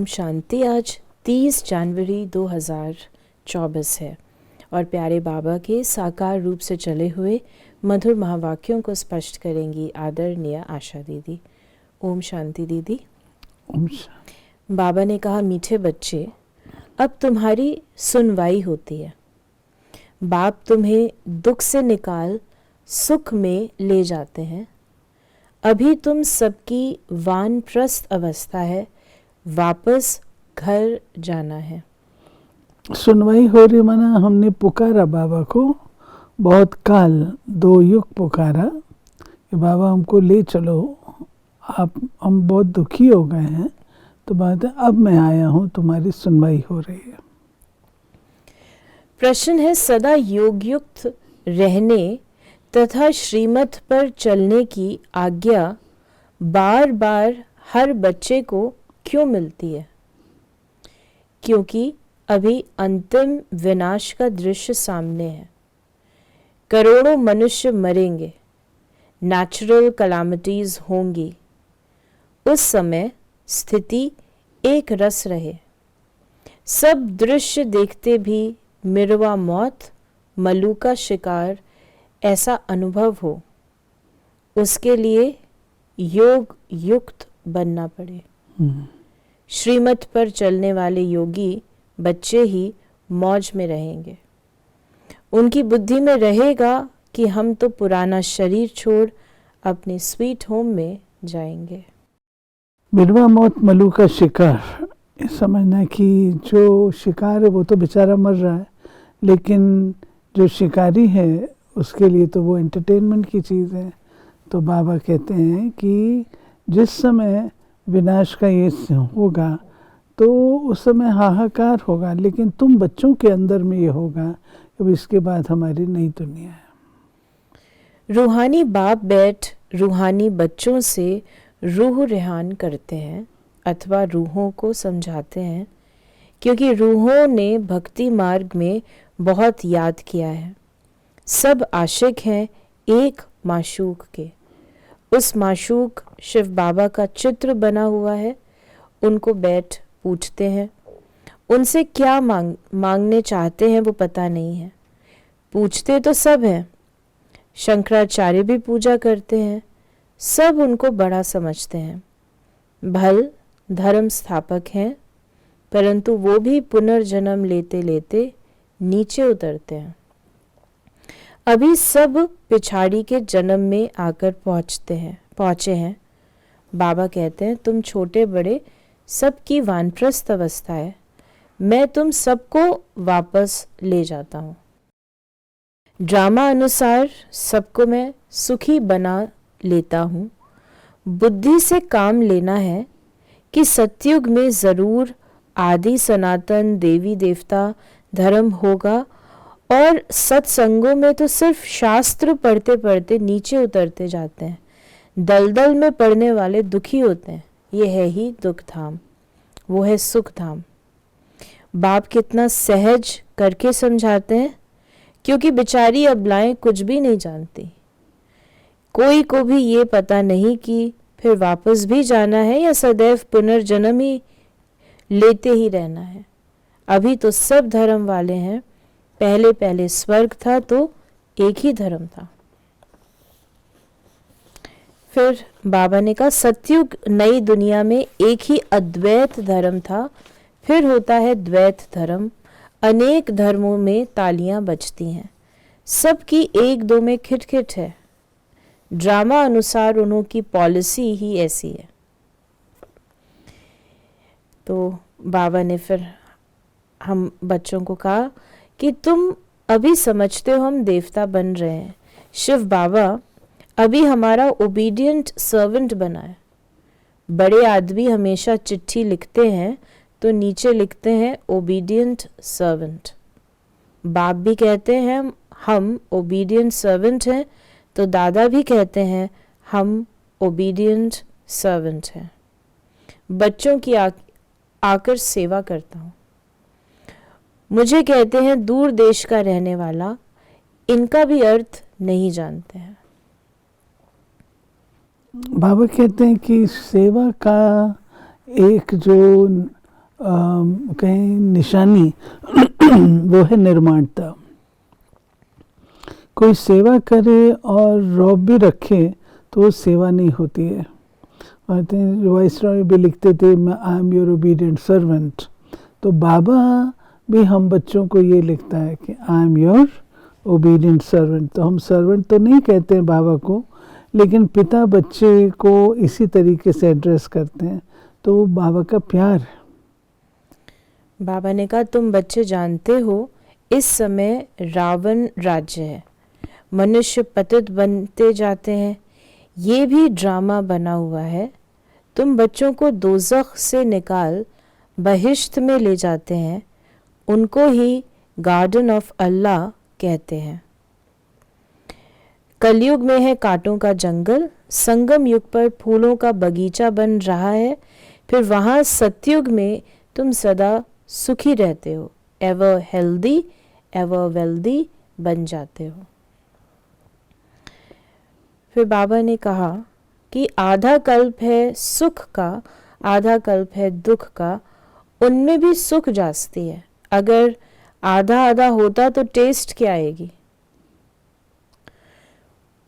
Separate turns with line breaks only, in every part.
ओम शांति। आज 30 जनवरी 2024 है और प्यारे बाबा के साकार रूप से चले हुए मधुर महावाक्यों को स्पष्ट करेंगी आदरणीय आशा दीदी। ओम शांति दीदी।
ओम
बाबा ने कहा, मीठे बच्चे, अब तुम्हारी सुनवाई होती है। बाप तुम्हें दुख से निकाल सुख में ले जाते हैं। अभी तुम सबकी वानप्रस्थ अवस्था है, वापस घर जाना है।
सुनवाई हो रही माना हमने पुकारा बाबा को, बहुत काल 2 युग पुकारा कि बाबा हमको ले चलो, हम बहुत दुखी हो गए हैं। तो बात है अब मैं आया हूँ, तुम्हारी सुनवाई हो रही है।
प्रश्न है, सदा योग युक्त रहने तथा श्रीमत पर चलने की आज्ञा बार बार हर बच्चे को क्यों मिलती है? क्योंकि अभी अंतिम विनाश का दृश्य सामने है। करोड़ों मनुष्य मरेंगे, नेचुरल कैलामिटीज होंगी। उस समय स्थिति एक रस रहे, सब दृश्य देखते भी मिरवा मौत, मलू का शिकार ऐसा अनुभव हो, उसके लिए योग युक्त बनना पड़े। श्रीमत पर चलने वाले योगी बच्चे ही मौज में रहेंगे। उनकी बुद्धि में रहेगा कि हम तो पुराना शरीर छोड़ अपने स्वीट होम में जाएंगे।
मिरवा मौत मलू का शिकार, ये समझना कि जो शिकार है वो तो बेचारा मर रहा है, लेकिन जो शिकारी है उसके लिए तो वो एंटरटेनमेंट की चीज़ है। तो बाबा कहते हैं कि जिस समय विनाश का ये होगा तो उस समय हाहाकार होगा, लेकिन तुम बच्चों के अंदर में ये होगा अब इसके बाद हमारी नई दुनिया है।
रूहानी बाप बैठ रूहानी बच्चों से रूह रेहान करते हैं अथवा रूहों को समझाते हैं, क्योंकि रूहों ने भक्ति मार्ग में बहुत याद किया है। सब आशिक हैं एक माशूक के। उस माशूक शिव बाबा का चित्र बना हुआ है। उनको बैठ पूछते हैं, उनसे क्या मांगने चाहते हैं वो पता नहीं है। पूछते तो सब हैं, शंकराचार्य भी पूजा करते हैं, सब उनको बड़ा समझते हैं। भल धर्म स्थापक हैं, परंतु वो भी पुनर्जन्म लेते लेते नीचे उतरते हैं। अभी सब पिछाड़ी के जन्म में आकर पहुँचे हैं। बाबा कहते हैं, तुम छोटे बड़े सबकी वानप्रस्थ अवस्था है, मैं तुम सबको वापस ले जाता हूँ। ड्रामा अनुसार सबको मैं सुखी बना लेता हूँ। बुद्धि से काम लेना है कि सतयुग में ज़रूर आदि सनातन देवी देवता धर्म होगा, और सत्संगों में तो सिर्फ शास्त्र पढ़ते पढ़ते नीचे उतरते जाते हैं। दलदल में पड़ने वाले दुखी होते हैं। ये है ही दुख धाम, वो है सुख धाम। बाप कितना सहज करके समझाते हैं, क्योंकि बेचारी अबलाएं कुछ भी नहीं जानती। कोई को भी ये पता नहीं कि फिर वापस भी जाना है या सदैव पुनर्जन्म ही लेते ही रहना है। अभी तो सब धर्म वाले हैं। पहले स्वर्ग था तो एक ही धर्म था। फिर बाबा ने कहा, सतयुग नई दुनिया में एक ही अद्वैत धर्म था, फिर होता है द्वैत धर्म। अनेक धर्मों में तालियां बजती हैं, सबकी एक दो में खिटखिट है। ड्रामा अनुसार उन्हों की पॉलिसी ही ऐसी है। तो बाबा ने फिर हम बच्चों को कहा कि तुम अभी समझते हो हम देवता बन रहे हैं। शिव बाबा अभी हमारा ओबीडियंट सर्वेंट बना है। बड़े आदमी हमेशा चिट्ठी लिखते हैं तो नीचे लिखते हैं ओबीडियंट सर्वेंट। बाप भी कहते हैं हम ओबीडियंट सर्वेंट हैं, तो दादा भी कहते हैं हम ओबीडियंट सर्वेंट हैं। बच्चों की आकर सेवा करता हूँ। मुझे कहते हैं दूर देश का रहने वाला, इनका भी अर्थ नहीं जानते हैं।
बाबा कहते हैं कि सेवा का एक जो कहीं निशानी वो है निर्माणता। कोई सेवा करे और रौब भी रखे तो वो सेवा नहीं होती है। वाइसरॉय भी लिखते थे, I am your obedient servant. तो बाबा भी हम बच्चों को ये लिखता है कि I am your obedient servant. तो हम सर्वेंट तो नहीं कहते हैं बाबा को, लेकिन पिता बच्चे को इसी तरीके से एड्रेस करते हैं, तो वो बाबा का प्यार है।
बाबा ने कहा, तुम बच्चे जानते हो इस समय रावण राज्य है, मनुष्य पतित बनते जाते हैं, ये भी ड्रामा बना हुआ है। तुम बच्चों को दोज़ख से निकाल बहिश्त में ले जाते हैं, उनको ही गार्डन ऑफ अल्लाह कहते हैं। कलयुग में है कांटों का जंगल, संगम युग पर फूलों का बगीचा बन रहा है, फिर वहाँ सतयुग में तुम सदा सुखी रहते हो, एवर हेल्दी एवर वेल्दी बन जाते हो। फिर बाबा ने कहा कि आधा कल्प है सुख का, आधा कल्प है दुख का, उनमें भी सुख जास्ती है। अगर आधा आधा होता तो टेस्ट क्या आएगी।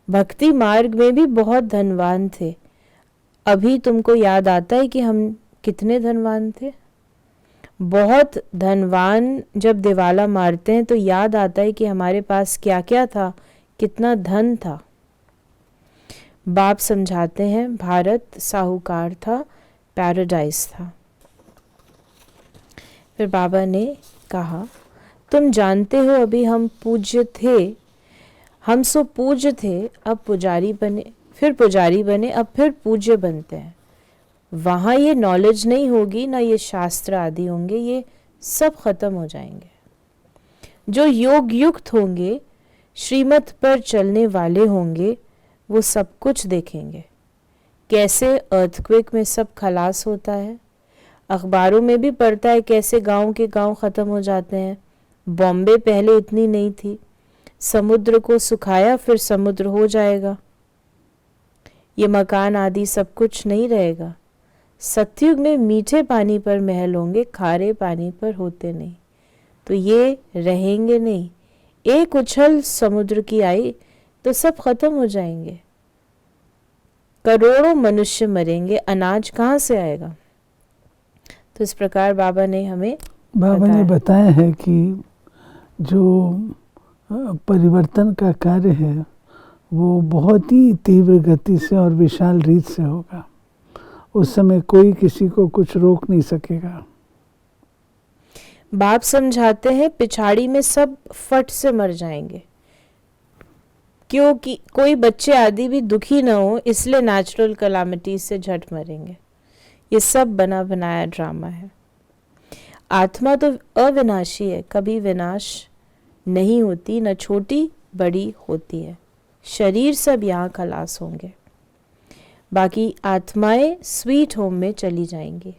भक्ति मार्ग में भी बहुत धनवान थे। अभी तुमको याद आता है कि हम कितने धनवान थे। बहुत धनवान जब दिवाला मारते हैं तो याद आता है कि हमारे पास क्या क्या था, कितना धन था। बाप समझाते हैं, भारत साहूकार था, पैराडाइज था। फिर बाबा ने कहा, तुम जानते हो अभी हम पूज्य थे, हम सो पूज्य थे, अब पुजारी बने, फिर पुजारी बने, अब फिर पूज्य बनते हैं। वहाँ ये नॉलेज नहीं होगी, ना ये शास्त्र आदि होंगे, ये सब खत्म हो जाएंगे। जो योग युक्त होंगे, श्रीमत पर चलने वाले होंगे, वो सब कुछ देखेंगे। कैसे अर्थक्वेक में सब खलास होता है, अखबारों में भी पढ़ता है कैसे गांव के गांव ख़त्म हो जाते हैं। बॉम्बे पहले इतनी नहीं थी, समुद्र को सुखाया फिर समुद्र हो जाएगा। ये मकान आदि सब कुछ नहीं रहेगा। सतयुग में मीठे पानी पर महल होंगे, खारे पानी पर होते नहीं, तो ये रहेंगे नहीं। एक उछल समुद्र की आई तो सब खत्म हो जाएंगे। करोड़ों मनुष्य मरेंगे, अनाज कहाँ से आएगा। तो इस प्रकार बाबा ने हमें
बताया है कि जो परिवर्तन का कार्य है वो बहुत ही तीव्र गति से और विशाल रीत से होगा। उस समय कोई किसी को कुछ रोक नहीं सकेगा।
बाप समझाते हैं पिछाड़ी में सब फट से मर जाएंगे, क्योंकि कोई बच्चे आदि भी दुखी न हो, इसलिए नेचुरल कैलामिटी से झट मरेंगे। ये सब बना बनाया ड्रामा है। आत्मा तो अविनाशी है, कभी विनाश नहीं होती, न छोटी बड़ी होती है। शरीर सब यहाँ खलास होंगे, बाकी आत्माएं स्वीट होम में चली जाएंगी।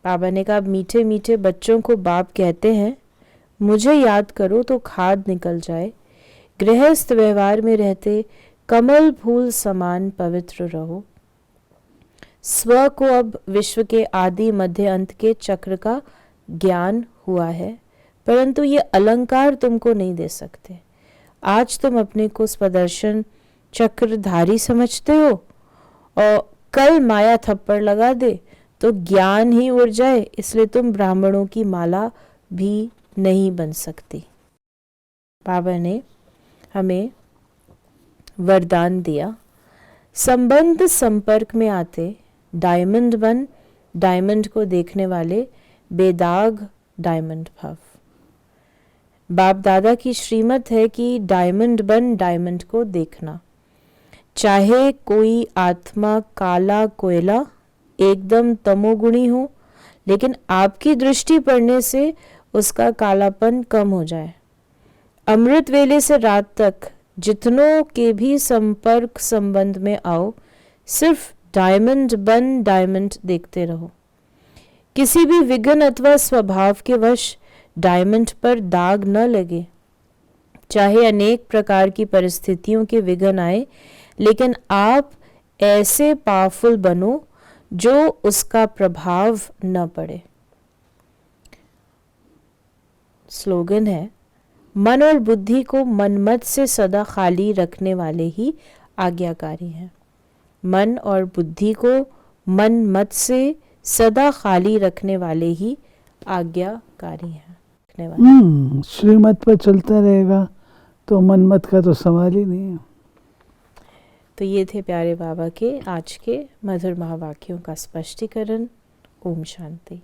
बाबा ने कहा, मीठे मीठे बच्चों को बाप कहते हैं, मुझे याद करो तो खाद निकल जाए। गृहस्थ व्यवहार में रहते कमल फूल समान पवित्र रहो। स्व को अब विश्व के आदि मध्य अंत के चक्र का ज्ञान हुआ है, परंतु ये अलंकार तुमको नहीं दे सकते। आज तुम अपने को स्वदर्शन चक्रधारी समझते हो और कल माया थप्पड़ लगा दे तो ज्ञान ही उड़ जाए, इसलिए तुम ब्राह्मणों की माला भी नहीं बन सकती। बाबा ने हमें वरदान दिया, संबंध संपर्क में आते डायमंड बन, डायमंड को देखने वाले बेदाग डायमंड भव। बाप दादा की श्रीमत है कि डायमंड बन, डायमंड को देखना। चाहे कोई आत्मा काला कोयला एकदम तमोगुणी हो, लेकिन आपकी दृष्टि पड़ने से उसका कालापन कम हो जाए। अमृत वेले से रात तक जितनों के भी संपर्क संबंध में आओ, सिर्फ डायमंड बन डायमंड देखते रहो। किसी भी विघ्न अथवा स्वभाव के वश डायमंड पर दाग न लगे। चाहे अनेक प्रकार की परिस्थितियों के विघ्न आए, लेकिन आप ऐसे पावरफुल बनो जो उसका प्रभाव न पड़े। स्लोगन है, मन और बुद्धि को मनमत से सदा खाली रखने वाले ही आज्ञाकारी हैं। मन और बुद्धि को मन मत से सदा खाली रखने वाले ही आज्ञाकारी हैं।
श्रीमत पर चलता रहेगा तो मनमत का तो सवाल ही नहीं है।
तो ये थे प्यारे बाबा के आज के मधुर महावाक्यों का स्पष्टीकरण। ओम शांति।